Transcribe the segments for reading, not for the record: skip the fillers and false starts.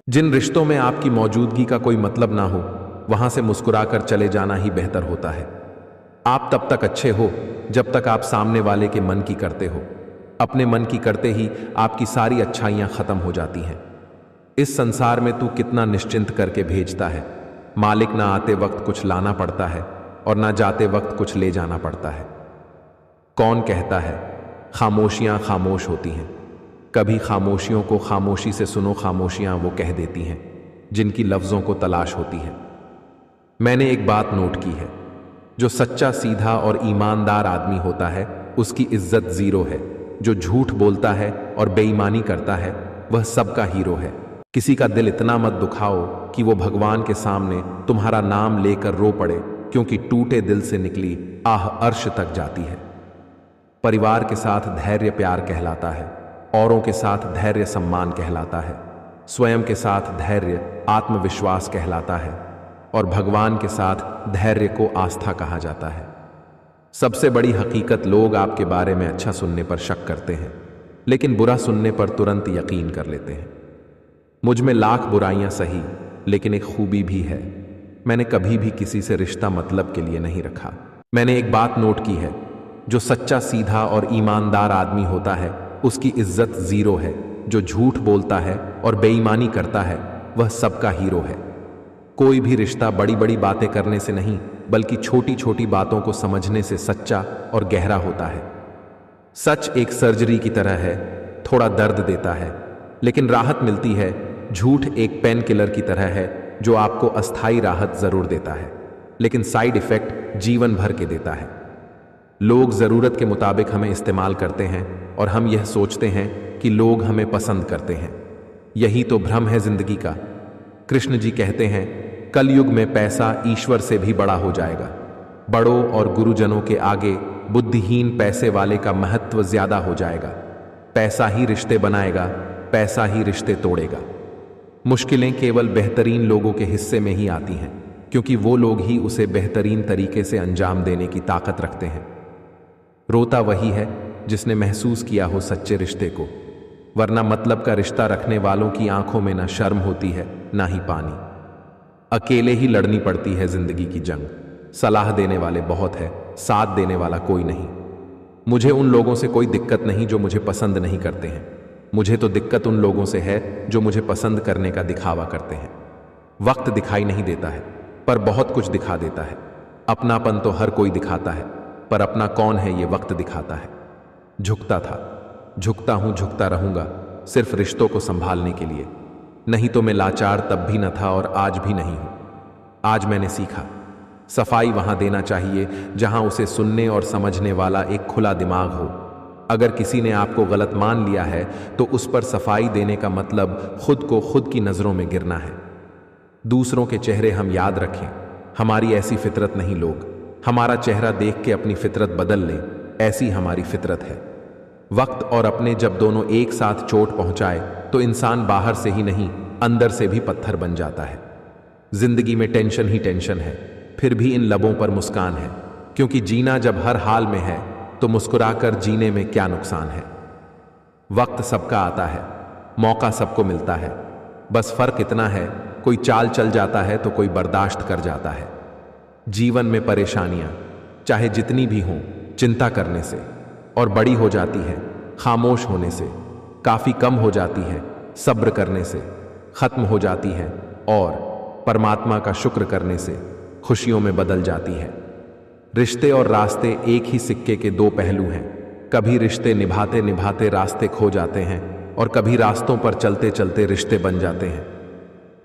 जिन रिश्तों में आपकी मौजूदगी का कोई मतलब ना हो, वहां से मुस्कुराकर चले जाना ही बेहतर होता है। आप तब तक अच्छे हो जब तक आप सामने वाले के मन की करते हो। अपने मन की करते ही आपकी सारी अच्छाइयां खत्म हो जाती हैं। इस संसार में तू कितना निश्चिंत करके भेजता है। मालिक ना आते वक्त कुछ लाना पड़ता है और ना जाते वक्त कुछ ले जाना पड़ता है। कौन कहता है खामोशियां खामोश होती हैं? कभी खामोशियों को खामोशी से सुनो, खामोशियां वो कह देती हैं जिनकी लफ्जों को तलाश होती है। मैंने एक बात नोट की है, जो सच्चा, सीधा और ईमानदार आदमी होता है उसकी इज्जत जीरो है। जो झूठ बोलता है और बेईमानी करता है वह सबका हीरो है। किसी का दिल इतना मत दुखाओ कि वो भगवान के सामने तुम्हारा नाम लेकर रो पड़े, क्योंकि टूटे दिल से निकली आह अर्श तक जाती है। परिवार के साथ धैर्य प्यार कहलाता है, औरों के साथ धैर्य सम्मान कहलाता है, स्वयं के साथ धैर्य आत्मविश्वास कहलाता है और भगवान के साथ धैर्य को आस्था कहा जाता है। सबसे बड़ी हकीकत, लोग आपके बारे में अच्छा सुनने पर शक करते हैं लेकिन बुरा सुनने पर तुरंत यकीन कर लेते हैं। मुझ में लाख बुराइयां सही, लेकिन एक खूबी भी है, मैंने कभी भी किसी से रिश्ता मतलब के लिए नहीं रखा। मैंने एक बात नोट की है, जो सच्चा, सीधा और ईमानदार आदमी होता है उसकी इज्जत जीरो है। जो झूठ बोलता है और बेईमानी करता है वह सबका हीरो है। कोई भी रिश्ता बड़ी बड़ी बातें करने से नहीं, बल्कि छोटी छोटी बातों को समझने से सच्चा और गहरा होता है। सच एक सर्जरी की तरह है, थोड़ा दर्द देता है लेकिन राहत मिलती है। झूठ एक पेन किलर की तरह है, जो आपको अस्थायी राहत जरूर देता है लेकिन साइड इफेक्ट जीवन भर के देता है। लोग जरूरत के मुताबिक हमें इस्तेमाल करते हैं और हम यह सोचते हैं कि लोग हमें पसंद करते हैं। यही तो भ्रम है जिंदगी का। कृष्ण जी कहते हैं, कलयुग में पैसा ईश्वर से भी बड़ा हो जाएगा। बड़ों और गुरुजनों के आगे बुद्धिहीन पैसे वाले का महत्व ज्यादा हो जाएगा। पैसा ही रिश्ते बनाएगा, पैसा ही रिश्ते तोड़ेगा। मुश्किलें केवल बेहतरीन लोगों के हिस्से में ही आती हैं, क्योंकि वो लोग ही उसे बेहतरीन तरीके से अंजाम देने की ताकत रखते हैं। रोता वही है जिसने महसूस किया हो सच्चे रिश्ते को, वरना मतलब का रिश्ता रखने वालों की आंखों में ना शर्म होती है ना ही पानी। अकेले ही लड़नी पड़ती है जिंदगी की जंग। सलाह देने वाले बहुत है, साथ देने वाला कोई नहीं। मुझे उन लोगों से कोई दिक्कत नहीं जो मुझे पसंद नहीं करते हैं। मुझे तो दिक्कत उन लोगों से है जो मुझे पसंद करने का दिखावा करते हैं। वक्त दिखाई नहीं देता है पर बहुत कुछ दिखा देता है। अपनापन तो हर कोई दिखाता है, पर अपना कौन है ये वक्त दिखाता है। झुकता था, झुकता हूं, झुकता रहूंगा, सिर्फ रिश्तों को संभालने के लिए। नहीं तो मैं लाचार तब भी न था और आज भी नहीं हूं। आज मैंने सीखा, सफाई वहां देना चाहिए जहां उसे सुनने और समझने वाला एक खुला दिमाग हो। अगर किसी ने आपको गलत मान लिया है तो उस पर सफाई देने का मतलब खुद को खुद की नजरों में गिरना है। दूसरों के चेहरे हम याद रखें, हमारी ऐसी फितरत नहीं। लोग हमारा चेहरा देख के अपनी फितरत बदल लें, ऐसी हमारी फितरत है। वक्त और अपने जब दोनों एक साथ चोट पहुंचाए तो इंसान बाहर से ही नहीं, अंदर से भी पत्थर बन जाता है। जिंदगी में टेंशन ही टेंशन है, फिर भी इन लबों पर मुस्कान है, क्योंकि जीना जब हर हाल में है तो मुस्कुराकर जीने में क्या नुकसान है। वक्त सबका आता है, मौका सबको मिलता है, बस फर्क इतना है, कोई चाल चल जाता है तो कोई बर्दाश्त कर जाता है। जीवन में परेशानियां चाहे जितनी भी हों, चिंता करने से, और बड़ी हो जाती है खामोश होने से, काफी कम हो जाती है सब्र करने से, खत्म हो जाती है और परमात्मा का शुक्र करने से खुशियों में बदल जाती है। रिश्ते और रास्ते एक ही सिक्के के दो पहलू हैं। कभी रिश्ते निभाते निभाते रास्ते खो जाते हैं और कभी रास्तों पर चलते चलते रिश्ते बन जाते हैं।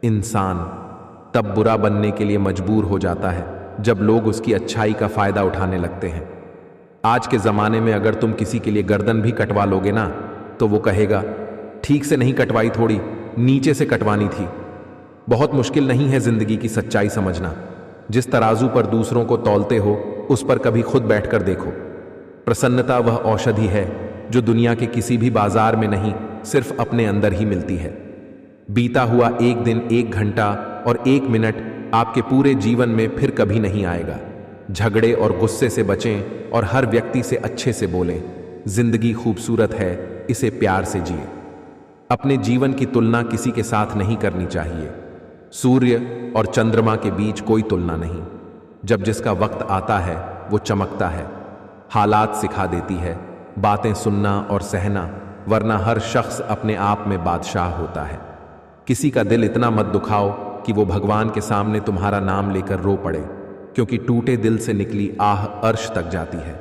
इंसान तब बुरा बनने के लिए मजबूर हो जाता है जब लोग उसकी अच्छाई का फायदा उठाने लगते हैं। आज के जमाने में अगर तुम किसी के लिए गर्दन भी कटवा लोगे ना, तो वो कहेगा, ठीक से नहीं कटवाई, थोड़ी नीचे से कटवानी थी। बहुत मुश्किल नहीं है जिंदगी की सच्चाई समझना। जिस तराजू पर दूसरों को तौलते हो उस पर कभी खुद बैठकर देखो। प्रसन्नता वह औषधि है जो दुनिया के किसी भी बाजार में नहीं, सिर्फ अपने अंदर ही मिलती है। बीता हुआ एक दिन, एक घंटा और एक मिनट आपके पूरे जीवन में फिर कभी नहीं आएगा। झगड़े और गुस्से से बचें और हर व्यक्ति से अच्छे से बोलें। जिंदगी खूबसूरत है, इसे प्यार से जिए। अपने जीवन की तुलना किसी के साथ नहीं करनी चाहिए। सूर्य और चंद्रमा के बीच कोई तुलना नहीं। जब जिसका वक्त आता है वो चमकता है। हालात सिखा देती है, बातें सुनना और सहना, वरना हर शख्स अपने आप में बादशाह होता है। किसी का दिल इतना मत दुखाओ कि वो भगवान के सामने तुम्हारा नाम लेकर रो पड़े, क्योंकि टूटे दिल से निकली आह अर्श तक जाती है।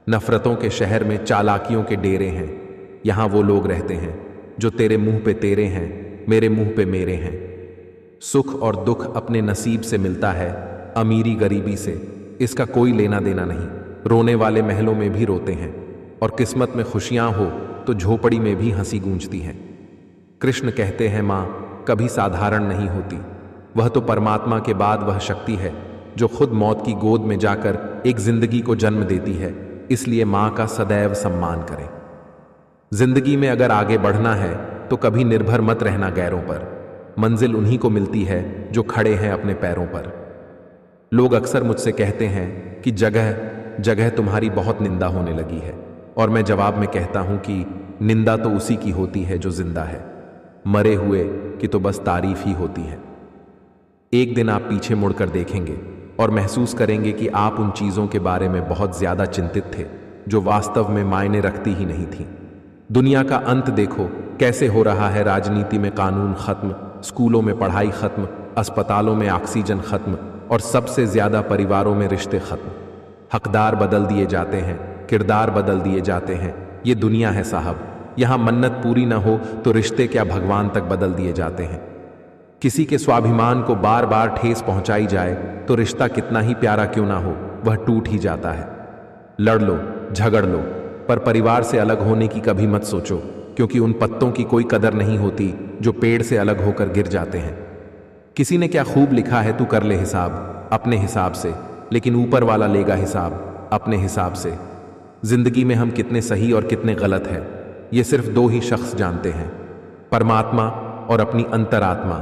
नफरतों के शहर में चालाकियों के डेरे हैं। यहां वो लोग रहते हैं जो तेरे मुंह पे तेरे हैं, मेरे मुंह पे मेरे हैं। सुख और दुख अपने नसीब से मिलता है, अमीरी गरीबी से इसका कोई लेना देना नहीं। रोने वाले महलों में भी रोते हैं, और किस्मत में खुशियां हो तो झोपड़ी में भी हंसी गूंजती है। कृष्ण कहते हैं, माँ कभी साधारण नहीं होती। वह तो परमात्मा के बाद वह शक्ति है जो खुद मौत की गोद में जाकर एक जिंदगी को जन्म देती है। इसलिए माँ का सदैव सम्मान करें। जिंदगी में अगर आगे बढ़ना है तो कभी निर्भर मत रहना गैरों पर। मंजिल उन्हीं को मिलती है जो खड़े हैं अपने पैरों पर। लोग अक्सर मुझसे कहते हैं कि जगह जगह तुम्हारी बहुत निंदा होने लगी है, और मैं जवाब में कहता हूं कि निंदा तो उसी की होती है जो जिंदा है। मरे हुए की तो बस तारीफ ही होती है। एक दिन आप पीछे मुड़कर देखेंगे और महसूस करेंगे कि आप उन चीजों के बारे में बहुत ज्यादा चिंतित थे जो वास्तव में मायने रखती ही नहीं थी। दुनिया का अंत देखो कैसे हो रहा है। राजनीति में कानून खत्म, स्कूलों में पढ़ाई खत्म, अस्पतालों में ऑक्सीजन खत्म, और सबसे ज्यादा परिवारों में रिश्ते खत्म। हकदार बदल दिए जाते हैं, किरदार बदल दिए जाते हैं। ये दुनिया है साहब। यहां मन्नत पूरी ना हो तो रिश्ते क्या भगवान तक बदल दिए जाते हैं। किसी के स्वाभिमान को बार बार ठेस पहुंचाई जाए तो रिश्ता कितना ही प्यारा क्यों ना हो, वह टूट ही जाता है। लड़ लो, झगड़ लो, पर परिवार से अलग होने की कभी मत सोचो, क्योंकि उन पत्तों की कोई कदर नहीं होती जो पेड़ से अलग होकर गिर जाते हैं। किसी ने क्या खूब लिखा है, तू कर ले हिसाब अपने हिसाब से, लेकिन ऊपर वाला लेगा हिसाब अपने हिसाब से। जिंदगी में हम कितने सही और कितने गलत हैं, ये सिर्फ दो ही शख्स जानते हैं, परमात्मा और अपनी अंतरात्मा।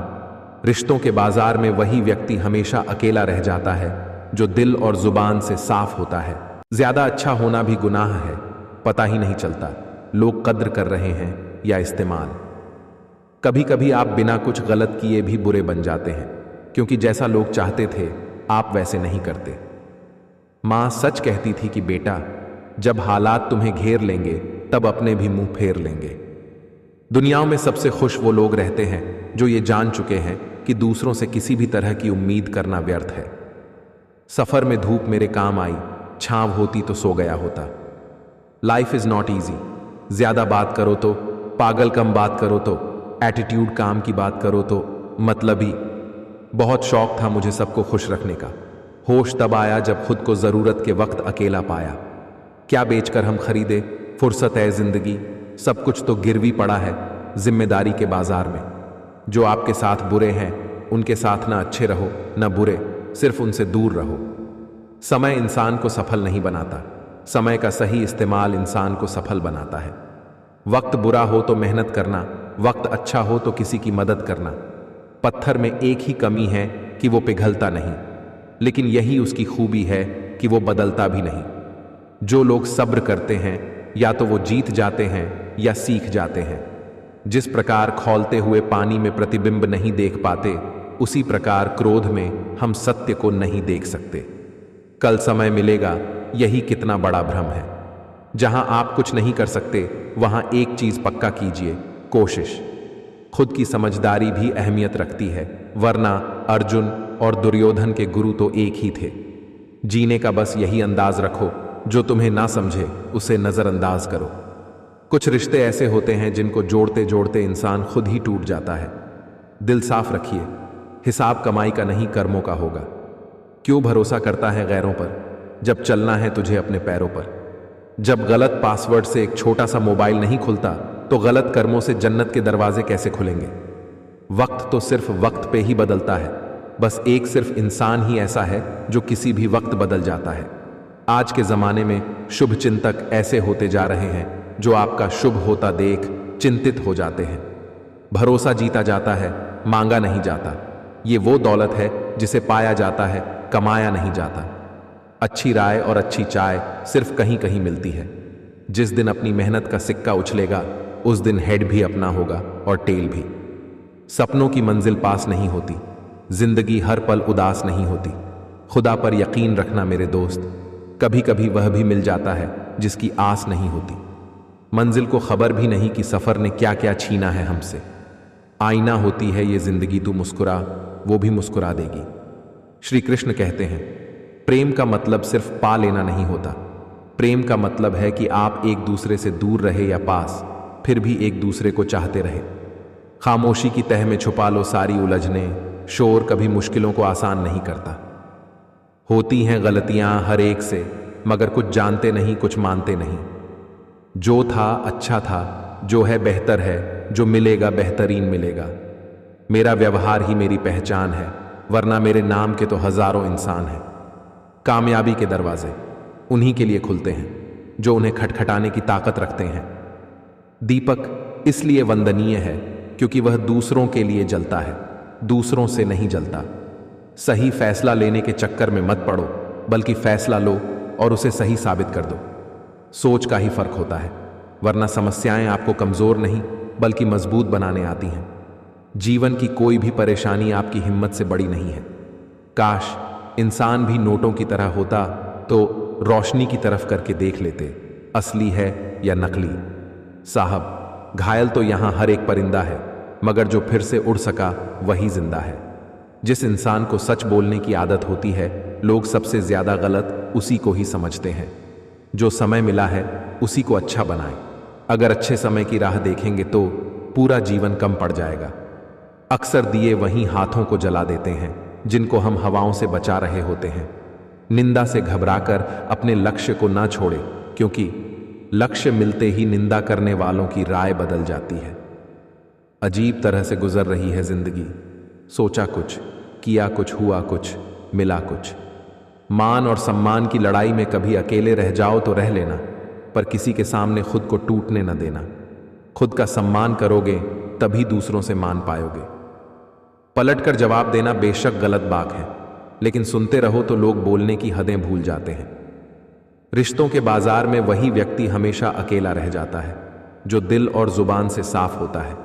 रिश्तों के बाजार में वही व्यक्ति हमेशा अकेला रह जाता है जो दिल और जुबान से साफ होता है। ज्यादा अच्छा होना भी गुनाह है, पता ही नहीं चलता लोग कद्र कर रहे हैं या इस्तेमाल। कभी कभी आप बिना कुछ गलत किए भी बुरे बन जाते हैं, क्योंकि जैसा लोग चाहते थे आप वैसे नहीं करते। मां सच कहती थी कि बेटा, जब हालात तुम्हें घेर लेंगे तब अपने भी मुंह फेर लेंगे। दुनियाओं में सबसे खुश वो लोग रहते हैं जो ये जान चुके हैं कि दूसरों से किसी भी तरह की उम्मीद करना व्यर्थ है। सफर में धूप मेरे काम आई, छांव होती तो सो गया होता। Life is not easy. ज्यादा बात करो तो, पागल कम बात करो तो, एटीट्यूड काम की बात करो तो मतलबी। बहुत शौक था मुझे सबको खुश रखने का। होश तब आया जब खुद को जरूरत के वक्त अकेला पाया। क्या बेचकर हम खरीदे फुर्सत है जिंदगी, सब कुछ तो गिरवी पड़ा है जिम्मेदारी के बाजार में। जो आपके साथ बुरे हैं उनके साथ ना अच्छे रहो ना बुरे, सिर्फ उनसे दूर रहो। समय इंसान को सफल नहीं बनाता, समय का सही इस्तेमाल इंसान को सफल बनाता है। वक्त बुरा हो तो मेहनत करना, वक्त अच्छा हो तो किसी की मदद करना। पत्थर में एक ही कमी है कि वो पिघलता नहीं, लेकिन यही उसकी खूबी है कि वो बदलता भी नहीं। जो लोग सब्र करते हैं या तो वो जीत जाते हैं या सीख जाते हैं। जिस प्रकार खौलते हुए पानी में प्रतिबिंब नहीं देख पाते, उसी प्रकार क्रोध में हम सत्य को नहीं देख सकते। कल समय मिलेगा, यही कितना बड़ा भ्रम है। जहां आप कुछ नहीं कर सकते वहां एक चीज पक्का कीजिए, कोशिश। खुद की समझदारी भी अहमियत रखती है, वरना अर्जुन और दुर्योधन के गुरु तो एक ही थे। जीने का बस यही अंदाज रखो, जो तुम्हें ना समझे उसे नजरअंदाज करो। कुछ रिश्ते ऐसे होते हैं जिनको जोड़ते जोड़ते इंसान खुद ही टूट जाता है। दिल साफ रखिए, हिसाब कमाई का नहीं कर्मों का होगा। क्यों भरोसा करता है गैरों पर जब चलना है तुझे अपने पैरों पर। जब गलत पासवर्ड से एक छोटा सा मोबाइल नहीं खुलता तो गलत कर्मों से जन्नत के दरवाजे कैसे खुलेंगे। वक्त तो सिर्फ वक्त पे ही बदलता है, बस एक सिर्फ इंसान ही ऐसा है जो किसी भी वक्त बदल जाता है। आज के जमाने में शुभ चिंतक ऐसे होते जा रहे हैं जो आपका शुभ होता देख चिंतित हो जाते हैं। भरोसा जीता जाता है, मांगा नहीं जाता। ये वो दौलत है जिसे पाया जाता है, कमाया नहीं जाता। अच्छी राय और अच्छी चाय सिर्फ कहीं कहीं मिलती है। जिस दिन अपनी मेहनत का सिक्का उछलेगा उस दिन हेड भी अपना होगा और टेल भी। सपनों की मंजिल पास नहीं होती, जिंदगी हर पल उदास नहीं होती। खुदा पर यकीन रखना मेरे दोस्त, कभी कभी वह भी मिल जाता है जिसकी आस नहीं होती। मंजिल को खबर भी नहीं कि सफर ने क्या क्या छीना है हमसे। आईना होती है ये जिंदगी, तू मुस्कुरा वो भी मुस्कुरा देगी। श्री कृष्ण कहते हैं, प्रेम का मतलब सिर्फ पा लेना नहीं होता। प्रेम का मतलब है कि आप एक दूसरे से दूर रहे या पास, फिर भी एक दूसरे को चाहते रहे। खामोशी की तह में छुपा लो सारी उलझने, शोर कभी मुश्किलों को आसान नहीं करता। होती हैं गलतियां हर एक से, मगर कुछ जानते नहीं कुछ मानते नहीं। जो था अच्छा था, जो है बेहतर है, जो मिलेगा बेहतरीन मिलेगा। मेरा व्यवहार ही मेरी पहचान है, वरना मेरे नाम के तो हजारों इंसान हैं। कामयाबी के दरवाजे उन्हीं के लिए खुलते हैं जो उन्हें खटखटाने की ताकत रखते हैं। दीपक इसलिए वंदनीय है क्योंकि वह दूसरों के लिए जलता है, दूसरों से नहीं जलता। सही फैसला लेने के चक्कर में मत पड़ो, बल्कि फैसला लो और उसे सही साबित कर दो। सोच का ही फर्क होता है, वरना समस्याएं आपको कमजोर नहीं बल्कि मजबूत बनाने आती हैं। जीवन की कोई भी परेशानी आपकी हिम्मत से बड़ी नहीं है। काश इंसान भी नोटों की तरह होता तो रोशनी की तरफ करके देख लेते, असली है या नकली। साहब, घायल तो यहां हर एक परिंदा है, मगर जो फिर से उड़ सका वही जिंदा है। जिस इंसान को सच बोलने की आदत होती है, लोग सबसे ज्यादा गलत उसी को ही समझते हैं। जो समय मिला है उसी को अच्छा बनाएं। अगर अच्छे समय की राह देखेंगे तो पूरा जीवन कम पड़ जाएगा। अक्सर दिए वहीं हाथों को जला देते हैं जिनको हम हवाओं से बचा रहे होते हैं। निंदा से घबराकर अपने लक्ष्य को ना छोड़े, क्योंकि लक्ष्य मिलते ही निंदा करने वालों की राय बदल जाती है। अजीब तरह से गुजर रही है जिंदगी। सोचा कुछ, किया कुछ, हुआ कुछ, मिला कुछ। मान और सम्मान की लड़ाई में कभी अकेले रह जाओ तो रह लेना, पर किसी के सामने खुद को टूटने न देना। खुद का सम्मान करोगे तभी दूसरों से मान पाओगे। पलटकर जवाब देना बेशक गलत बात है, लेकिन सुनते रहो तो लोग बोलने की हदें भूल जाते हैं। रिश्तों के बाजार में वही व्यक्ति हमेशा अकेला रह जाता है जो दिल और जुबान से साफ होता है।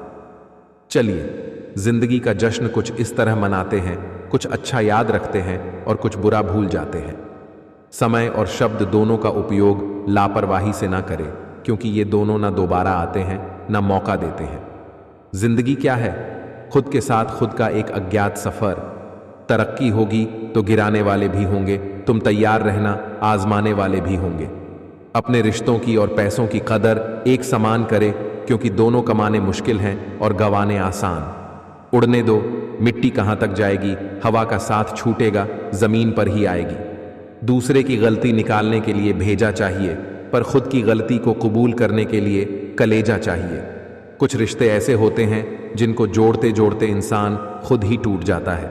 चलिए जिंदगी का जश्न कुछ इस तरह मनाते हैं, कुछ अच्छा याद रखते हैं और कुछ बुरा भूल जाते हैं। समय और शब्द दोनों का उपयोग लापरवाही से ना करें, क्योंकि ये दोनों ना दोबारा आते हैं ना मौका देते हैं। जिंदगी क्या है? खुद के साथ खुद का एक अज्ञात सफर। तरक्की होगी तो गिराने वाले भी होंगे, तुम तैयार रहना, आजमाने वाले भी होंगे। अपने रिश्तों की और पैसों की कदर एक समान करें, क्योंकि दोनों कमाने मुश्किल हैं और गंवाने आसान। उड़ने दो, मिट्टी कहां तक जाएगी, हवा का साथ छूटेगा, जमीन पर ही आएगी। दूसरे की गलती निकालने के लिए भेजा चाहिए, पर खुद की गलती को कबूल करने के लिए कलेजा चाहिए। कुछ रिश्ते ऐसे होते हैं जिनको जोड़ते जोड़ते इंसान खुद ही टूट जाता है।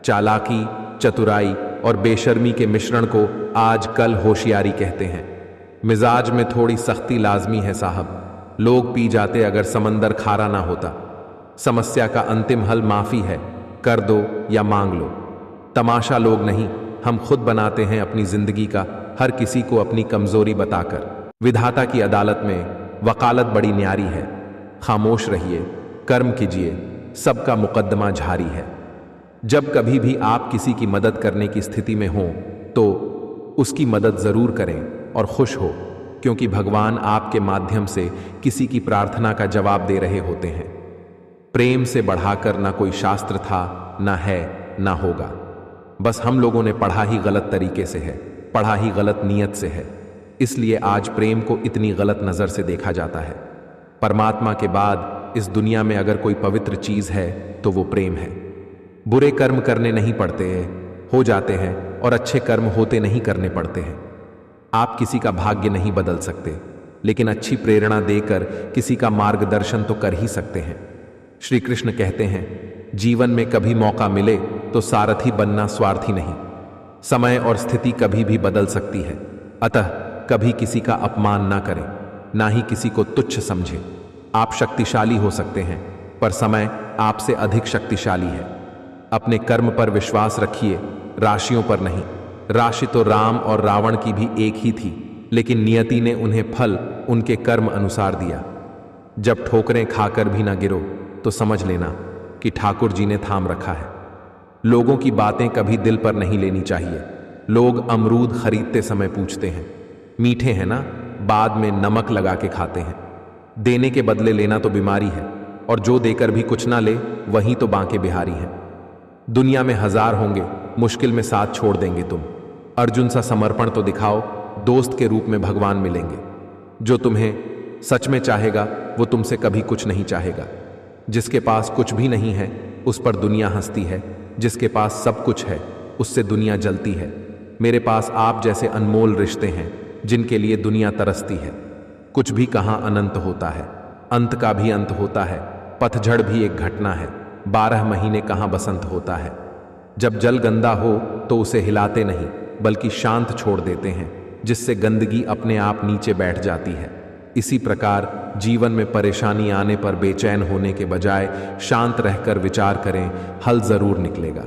चालाकी, चतुराई और बेशर्मी के मिश्रण को आज कल होशियारी कहते हैं। मिजाज में थोड़ी सख्ती लाजमी है साहब। लोग पी जाते अगर समंदर खारा ना होता। समस्या का अंतिम हल माफी है, कर दो या मांग लो। तमाशा लोग नहीं, हम खुद बनाते हैं अपनी जिंदगी का, हर किसी को अपनी कमजोरी बताकर। विधाता की अदालत में वकालत बड़ी न्यारी है। खामोश रहिए, कर्म कीजिए, सबका मुकद्दमा जारी है। जब कभी भी आप किसी की मदद करने की स्थिति में हों तो उसकी मदद जरूर करें और खुश हो, क्योंकि भगवान आपके माध्यम से किसी की प्रार्थना का जवाब दे रहे होते हैं। प्रेम से बढ़ाकर ना कोई शास्त्र था, ना है, ना होगा। बस हम लोगों ने पढ़ा ही गलत तरीके से है, पढ़ा ही गलत नीयत से है। इसलिए आज प्रेम को इतनी गलत नजर से देखा जाता है। परमात्मा के बाद इस दुनिया में अगर कोई पवित्र चीज है तो वो प्रेम है। बुरे कर्म करने नहीं पड़ते हैं, हो जाते हैं, और अच्छे कर्म होते नहीं करने पड़ते हैं। आप किसी का भाग्य नहीं बदल सकते, लेकिन अच्छी प्रेरणा देकर किसी का मार्गदर्शन तो कर ही सकते हैं। श्री कृष्ण कहते हैं, जीवन में कभी मौका मिले तो सारथी बनना स्वार्थी नहीं। समय और स्थिति कभी भी बदल सकती है, अतः कभी किसी का अपमान ना करें, ना ही किसी को तुच्छ समझें। आप शक्तिशाली हो सकते हैं, पर समय आपसे अधिक शक्तिशाली है। अपने कर्म पर विश्वास रखिए, राशियों पर नहीं। राशि तो राम और रावण की भी एक ही थी, लेकिन नियति ने उन्हें फल उनके कर्म अनुसार दिया। जब ठोकरें खाकर भी ना गिरो तो समझ लेना कि ठाकुर जी ने थाम रखा है। लोगों की बातें कभी दिल पर नहीं लेनी चाहिए। लोग अमरूद खरीदते समय पूछते हैं, मीठे हैं ना? बाद में नमक लगा के खाते हैं। देने के बदले लेना तो बीमारी है, और जो देकर भी कुछ ना ले वही तो बांके बिहारी है। दुनिया में हजार होंगे, मुश्किल में साथ छोड़ देंगे तुम। अर्जुन सा समर्पण तो दिखाओ, दोस्त के रूप में भगवान मिलेंगे। जो तुम्हें सच में चाहेगा वो तुमसे कभी कुछ नहीं चाहेगा। जिसके पास कुछ भी नहीं है उस पर दुनिया हंसती है, जिसके पास सब कुछ है उससे दुनिया जलती है। मेरे पास आप जैसे अनमोल रिश्ते हैं जिनके लिए दुनिया तरसती है। कुछ भी कहाँ अनंत होता है, अंत का भी अंत होता है। पतझड़ भी एक घटना है, 12 महीने कहाँ बसंत होता है। जब जल गंदा हो तो उसे हिलाते नहीं बल्कि शांत छोड़ देते हैं, जिससे गंदगी अपने आप नीचे बैठ जाती है। इसी प्रकार जीवन में परेशानी आने पर बेचैन होने के बजाय शांत रहकर विचार करें, हल जरूर निकलेगा।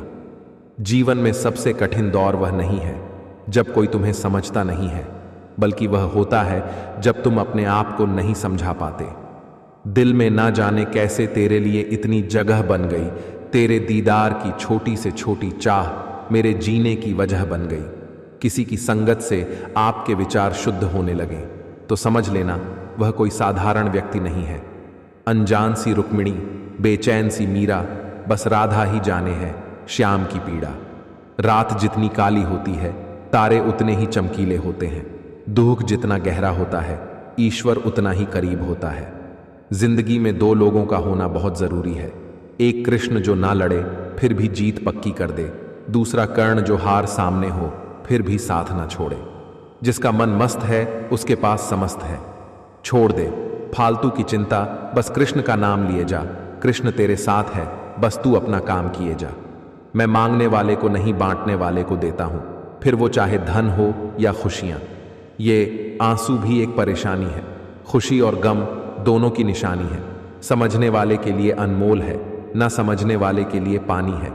जीवन में सबसे कठिन दौर वह नहीं है जब कोई तुम्हें समझता नहीं है, बल्कि वह होता है जब तुम अपने आप को नहीं समझा पाते। दिल में ना जाने कैसे तेरे लिए इतनी जगह बन गई, तेरे दीदार की छोटी से छोटी चाह मेरे जीने की वजह बन गई। किसी की संगत से आपके विचार शुद्ध होने लगे तो समझ लेना वह कोई साधारण व्यक्ति नहीं है। अनजान सी रुक्मिणी, बेचैन सी मीरा, बस राधा ही जाने है श्याम की पीड़ा। रात जितनी काली होती है तारे उतने ही चमकीले होते हैं। दुख जितना गहरा होता है ईश्वर उतना ही करीब होता है। जिंदगी में दो लोगों का होना बहुत जरूरी है। एक कृष्ण जो ना लड़े फिर भी जीत पक्की कर दे, दूसरा कर्ण जो हार सामने हो फिर भी साथ ना छोड़े। जिसका मन मस्त है उसके पास समस्त है। छोड़ दे फालतू की चिंता, बस कृष्ण का नाम लिए जा। कृष्ण तेरे साथ है, बस तू अपना काम किए जा। मैं मांगने वाले को नहीं बांटने वाले को देता हूं, फिर वो चाहे धन हो या खुशियां। ये आंसू भी एक परेशानी है, खुशी और गम दोनों की निशानी है। समझने वाले के लिए अनमोल है, ना समझने वाले के लिए पानी है।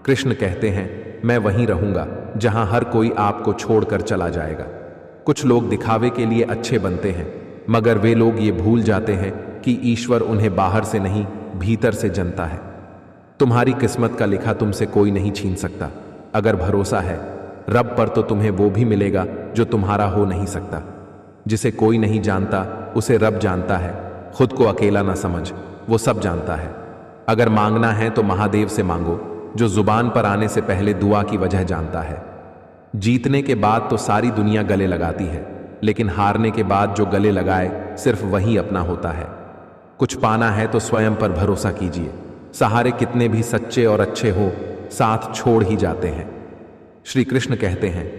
कृष्ण कहते हैं, मैं वहीं रहूंगा जहां हर कोई आपको छोड़कर चला जाएगा। कुछ लोग दिखावे के लिए अच्छे बनते हैं, मगर वे लोग ये भूल जाते हैं कि ईश्वर उन्हें बाहर से नहीं भीतर से जनता है। तुम्हारी किस्मत का लिखा तुमसे कोई नहीं छीन सकता। अगर भरोसा है रब पर तो तुम्हें वो भी मिलेगा जो तुम्हारा हो नहीं सकता। जिसे कोई नहीं जानता उसे रब जानता है। खुद को अकेला ना समझ, वो सब जानता है। अगर मांगना है तो महादेव से मांगो, जो जुबान पर आने से पहले दुआ की वजह जानता है। जीतने के बाद तो सारी दुनिया गले लगाती है, लेकिन हारने के बाद जो गले लगाए सिर्फ वही अपना होता है। कुछ पाना है तो स्वयं पर भरोसा कीजिए। सहारे कितने भी सच्चे और अच्छे हो, साथ छोड़ ही जाते हैं। श्री कृष्ण कहते हैं,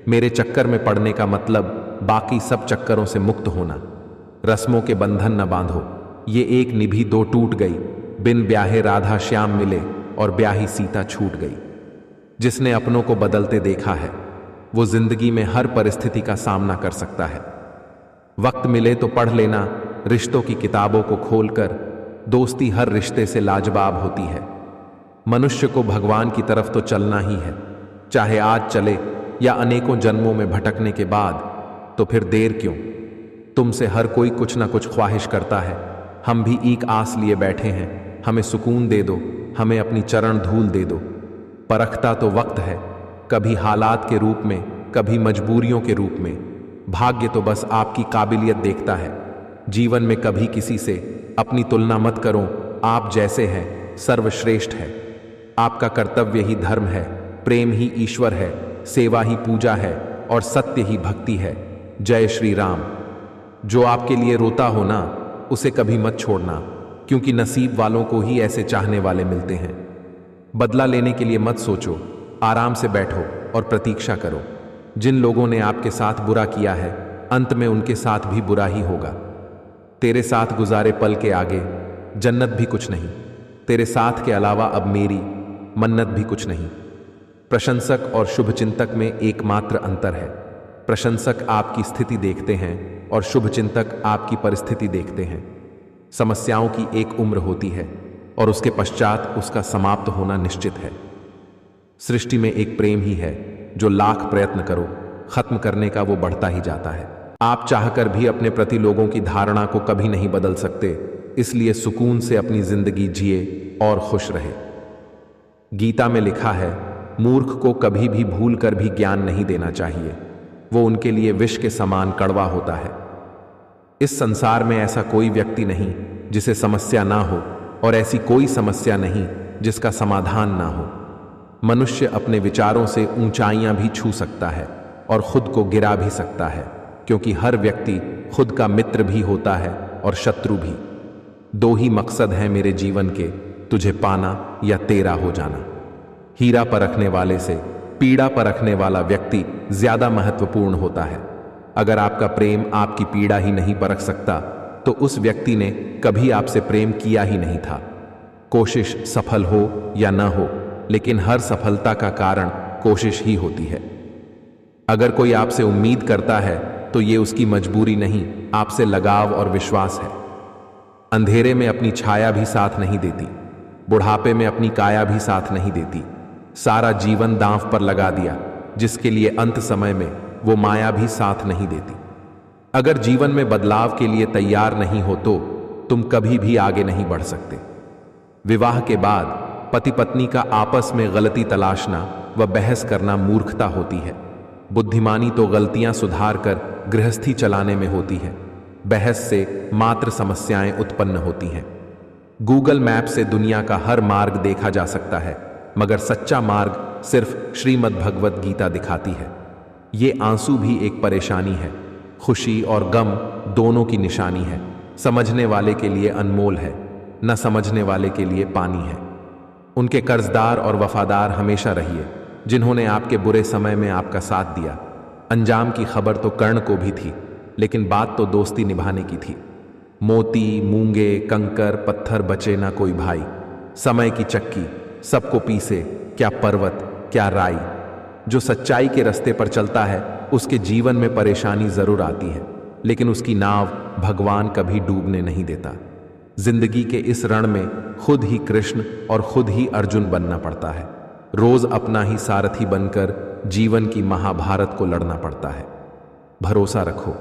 मेरे चक्कर में पड़ने का मतलब बाकी सब चक्करों से मुक्त होना। रस्मों के बंधन न बांधो, ये एक निभि दो टूट गई। बिन ब्याहे राधा श्याम मिले और ब्याही सीता छूट गई। जिसने अपनों को बदलते देखा है वो जिंदगी में हर परिस्थिति का सामना कर सकता है। वक्त मिले तो पढ़ लेना रिश्तों की किताबों को खोलकर, दोस्ती हर रिश्ते से लाजवाब होती है। मनुष्य को भगवान की तरफ तो चलना ही है, चाहे आज चले या अनेकों जन्मों में भटकने के बाद। तो फिर देर क्यों? तुमसे हर कोई कुछ ना कुछ ख्वाहिश करता है। हम भी एक आस लिए बैठे हैं, हमें सुकून दे दो, हमें अपनी चरण धूल दे दो। परखता तो वक्त है, कभी हालात के रूप में, कभी मजबूरियों के रूप में। भाग्य तो बस आपकी काबिलियत देखता है। जीवन में कभी किसी से अपनी तुलना मत करो। आप जैसे हैं सर्वश्रेष्ठ है। आपका कर्तव्य ही धर्म है, प्रेम ही ईश्वर है, सेवा ही पूजा है और सत्य ही भक्ति है। जय श्री राम। जो आपके लिए रोता हो ना, उसे कभी मत छोड़ना, क्योंकि नसीब वालों को ही ऐसे चाहने वाले मिलते हैं। बदला लेने के लिए मत सोचो, आराम से बैठो और प्रतीक्षा करो। जिन लोगों ने आपके साथ बुरा किया है, अंत में उनके साथ भी बुरा ही होगा। तेरे साथ गुजारे पल के आगे जन्नत भी कुछ नहीं। तेरे साथ के अलावा अब मेरी मन्नत भी कुछ नहीं। प्रशंसक और शुभचिंतक में एकमात्र अंतर है। प्रशंसक आपकी स्थिति देखते हैं और शुभचिंतक आपकी परिस्थिति देखते हैं। समस्याओं की एक उम्र होती है और उसके पश्चात उसका समाप्त होना निश्चित है। सृष्टि में एक प्रेम ही है जो लाख प्रयत्न करो खत्म करने का वो बढ़ता ही जाता है। आप चाहकर भी अपने प्रति लोगों की धारणा को कभी नहीं बदल सकते, इसलिए सुकून से अपनी जिंदगी जिए और खुश रहे। गीता में लिखा है, मूर्ख को कभी भी भूल कर भी ज्ञान नहीं देना चाहिए, वो उनके लिए विष के समान कड़वा होता है। इस संसार में ऐसा कोई व्यक्ति नहीं जिसे समस्या ना हो, और ऐसी कोई समस्या नहीं जिसका समाधान ना हो। मनुष्य अपने विचारों से ऊंचाइयां भी छू सकता है और खुद को गिरा भी सकता है, क्योंकि हर व्यक्ति खुद का मित्र भी होता है और शत्रु भी। दो ही मकसद हैं मेरे जीवन के, तुझे पाना या तेरा हो जाना। हीरा परखने वाले से पीड़ा परखने वाला व्यक्ति ज्यादा महत्वपूर्ण होता है। अगर आपका प्रेम आपकी पीड़ा ही नहीं परख सकता तो उस व्यक्ति ने कभी आपसे प्रेम किया ही नहीं था। कोशिश सफल हो या न हो, लेकिन हर सफलता का कारण कोशिश ही होती है। अगर कोई आपसे उम्मीद करता है तो ये उसकी मजबूरी नहीं, आपसे लगाव और विश्वास है। अंधेरे में अपनी छाया भी साथ नहीं देती, बुढ़ापे में अपनी काया भी साथ नहीं देती। सारा जीवन दांव पर लगा दिया, जिसके लिए अंत समय में वो माया भी साथ नहीं देती। अगर जीवन में बदलाव के लिए तैयार नहीं हो तो तुम कभी भी आगे नहीं बढ़ सकते। विवाह के बाद पति पत्नी का आपस में गलती तलाशना व बहस करना मूर्खता होती है। बुद्धिमानी तो गलतियां सुधार कर गृहस्थी चलाने में होती है। बहस से मात्र समस्याएं उत्पन्न होती हैं। गूगल मैप से दुनिया का हर मार्ग देखा जा सकता है, मगर सच्चा मार्ग सिर्फ श्रीमद् भगवत गीता दिखाती है। ये आंसू भी एक परेशानी है, खुशी और गम दोनों की निशानी है। समझने वाले के लिए अनमोल है, न समझने वाले के लिए पानी है। उनके कर्जदार और वफादार हमेशा रहिए जिन्होंने आपके बुरे समय में आपका साथ दिया। अंजाम की खबर तो कर्ण को भी थी, लेकिन बात तो दोस्ती निभाने की थी। मोती, मूंगे, कंकर, पत्थर बचे ना कोई भाई। समय की चक्की सबको पीसे, क्या पर्वत क्या राई। जो सच्चाई के रास्ते पर चलता है उसके जीवन में परेशानी जरूर आती है, लेकिन उसकी नाव भगवान कभी डूबने नहीं देता। जिंदगी के इस रण में खुद ही कृष्ण और खुद ही अर्जुन बनना पड़ता है। रोज अपना ही सारथी बनकर जीवन की महाभारत को लड़ना पड़ता है। भरोसा रखो,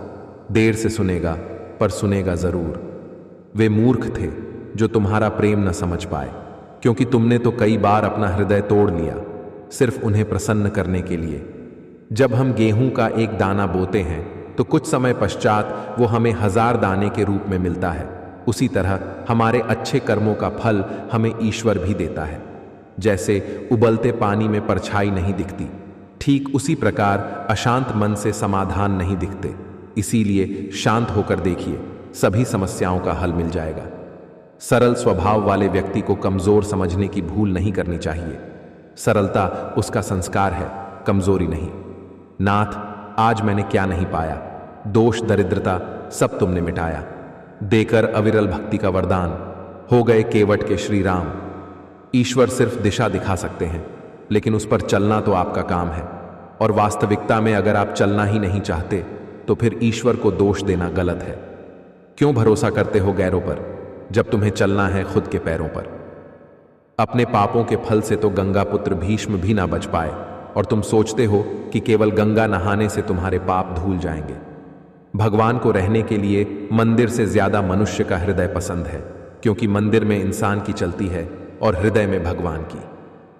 देर से सुनेगा पर सुनेगा जरूर। वे मूर्ख थे जो तुम्हारा प्रेम न समझ पाए, क्योंकि तुमने तो कई बार अपना हृदय तोड़ लिया सिर्फ उन्हें प्रसन्न करने के लिए। जब हम गेहूं का एक दाना बोते हैं तो कुछ समय पश्चात वो हमें 1000 दाने के रूप में मिलता है। उसी तरह हमारे अच्छे कर्मों का फल हमें ईश्वर भी देता है। जैसे उबलते पानी में परछाई नहीं दिखती, ठीक उसी प्रकार अशांत मन से समाधान नहीं दिखते। इसीलिए शांत होकर देखिए, सभी समस्याओं का हल मिल जाएगा। सरल स्वभाव वाले व्यक्ति को कमजोर समझने की भूल नहीं करनी चाहिए। सरलता उसका संस्कार है, कमजोरी नहीं। नाथ, आज मैंने क्या नहीं पाया, दोष दरिद्रता सब तुमने मिटाया। देकर अविरल भक्ति का वरदान हो गए केवट के श्री राम। ईश्वर सिर्फ दिशा दिखा सकते हैं, लेकिन उस पर चलना तो आपका काम है। और वास्तविकता में अगर आप चलना ही नहीं चाहते तो फिर ईश्वर को दोष देना गलत है। क्यों भरोसा करते हो गैरों पर जब तुम्हें चलना है खुद के पैरों पर। अपने पापों के फल से तो गंगा पुत्र भीष्म भी ना बच पाए, और तुम सोचते हो कि केवल गंगा नहाने से तुम्हारे पाप धुल जाएंगे। भगवान को रहने के लिए मंदिर से ज्यादा मनुष्य का हृदय पसंद है, क्योंकि मंदिर में इंसान की चलती है और हृदय में भगवान की।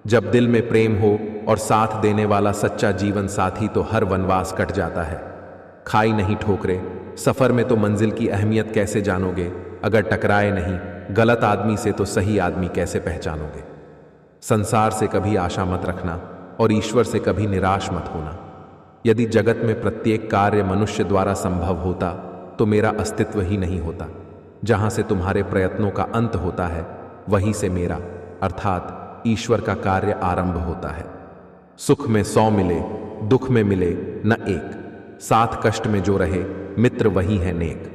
जब दिल में प्रेम हो और साथ देने वाला सच्चा जीवन साथी तो हर वनवास कट जाता है। खाई नहीं ठोकरे, सफर में तो मंजिल की अहमियत कैसे जानोगे अगर टकराए नहीं गलत आदमी से तो सही आदमी कैसे पहचानोगे। संसार से कभी आशा मत रखना और ईश्वर से कभी निराश मत होना। यदि जगत में प्रत्येक कार्य मनुष्य द्वारा संभव होता तो मेरा अस्तित्व ही नहीं होता। जहां से तुम्हारे प्रयत्नों का अंत होता है वहीं से मेरा अर्थात ईश्वर का कार्य आरंभ होता है। सुख में 100 मिले, दुख में मिले न एक। साथ कष्ट में जो रहे मित्र वही है नेक।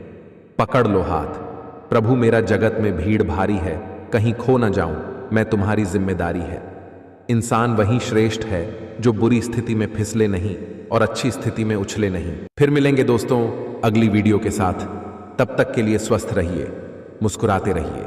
पकड़ लो हाथ, प्रभु मेरा जगत में भीड़ भारी है, कहीं खो न जाऊं मैं तुम्हारी जिम्मेदारी है। इंसान वही श्रेष्ठ है जो बुरी स्थिति में फिसले नहीं और अच्छी स्थिति में उछले नहीं। फिर मिलेंगे दोस्तों अगली वीडियो के साथ। तब तक के लिए स्वस्थ रहिए, मुस्कुराते रहिए।